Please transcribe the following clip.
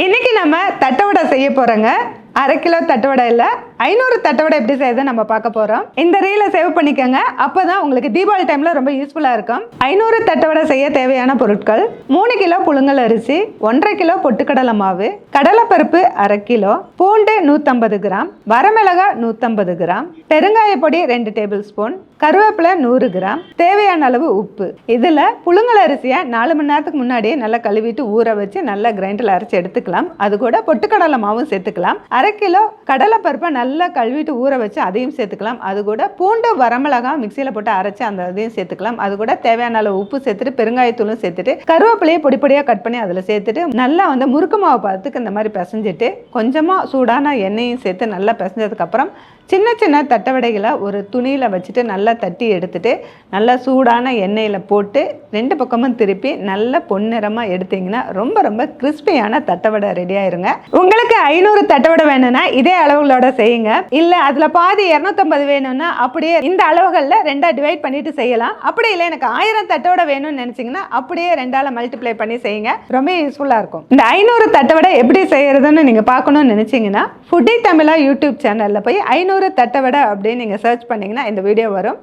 இன்னைக்கு நம்ம தட்டவடை செய்ய போறோங்க. 1/2 கிலோ தட்டவடை இல்லை, 500 தட்டவடை எப்படி செய்யறதை நம்ம பார்க்க போறோம். இந்த ரீலை சேவ் பண்ணிக்கோங்க, அப்பதான் உங்களுக்கு தீபாவளி டைம்ல ரொம்ப யூஸ்ஃபுல்லா இருக்கும். 500 தட்டவடை செய்ய தேவையான பொருட்கள்: 3 கிலோ புழுங்கல் அரிசி, 1/2 கிலோ பொட்டுக்கடலை மாவு, கடலைப்பருப்பு 1/2 கிலோ, பூண்டு 150 கிராம், வரமிளகாய் 150 கிராம், பெருங்காய பொடி 2 டேபிள் ஸ்பூன், கருவேப்பிலை 100 கிராம், தேவையான அளவு உப்பு. இதில் புழுங்கல் அரிசியை 4 மணி நேரத்துக்கு முன்னாடியே நல்லா கழுவிட்டு ஊற வச்சு நல்லா கிரைண்டரில் அரைச்சி எடுத்துக்கலாம். அது கூட பொட்டுக்கடலை மாவும் சேர்த்துக்கலாம். 1/2 கிலோ கடலைப்பருப்பை நல்லா கழுவிட்டு ஊற வச்சு அதையும் சேர்த்துக்கலாம். அது கூட பூண்டு வரமிளகாய் மிக்சியில் போட்டு அரைச்சி அந்த அதையும் சேர்த்துக்கலாம். அது கூட தேவையான அளவு உப்பு சேர்த்துட்டு பெருங்காயத்தூளும் சேர்த்துட்டு கருவேப்பிலையை பொடி பொடியாக கட் பண்ணி அதில் சேர்த்துட்டு நல்லா முறுக்கு மாவு பார்த்துக்கு இந்த மாதிரி பிசைஞ்சிட்டு கொஞ்சமாக சூடான எண்ணெயும் சேர்த்து நல்லா பிசைஞ்சதுக்கப்புறம் சின்ன சின்ன தட்டவடைகளை ஒரு துணியில் வச்சுட்டு நல்லா தட்டி எடுத்துட்டு நல்லா சூடான எண்ணெயில் போட்டு 2 பக்கமும் திருப்பி நல்லா பொன்னிறமாக எடுத்தீங்கன்னா ரொம்ப ரொம்ப கிறிஸ்பியான தட்டவடை ரெடி ஆயிருங்க. உங்களுக்கு 500 தட்டவடை வேணும்னா இதே அளவுகளோட செய்யுங்க. இல்லை அதில் பாதி 250 வேணும்னா அப்படியே இந்த அளவுகளில் 2ஆக டிவைட் பண்ணிட்டு செய்யலாம். அப்படி இல்லை எனக்கு 1000 தட்டவடை வேணும்னு நினச்சிங்கன்னா அப்படியே 2ஆல் மல்டிப்ளை பண்ணி செய்யுங்க. ரொம்ப யூஸ்ஃபுல்லாக இருக்கும். இந்த 500 தட்டவடை எப்படி செய்யறதுன்னு நீங்கள் பார்க்கணும்னு நினச்சிங்கன்னா ஃபுட்டி தமிழா யூடியூப் சேனலில் போய் 500 தட்டவடை அப்படின்னு நீங்கள் சர்ச் பண்ணிங்கன்னா இந்த வீடியோ வரும்.